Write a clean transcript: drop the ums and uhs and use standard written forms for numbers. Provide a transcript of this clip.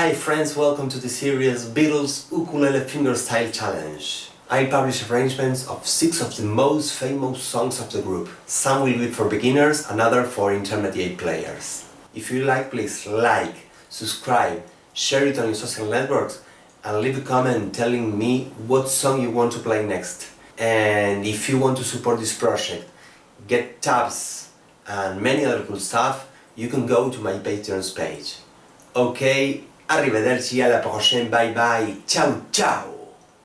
Hi friends, welcome to the series Beatles Ukulele Fingerstyle Challenge. I publish arrangements of 6 of the most famous songs of the group. Some will be for beginners, another for intermediate players. If you like, please like, subscribe, share it on your social networks and leave a comment telling me what song you want to play next. And if you want to support this project, get tabs and many other cool stuff, you can go to my Patreon page. Ok, arrivederci, à la prochaine, bye bye, ciao ciao.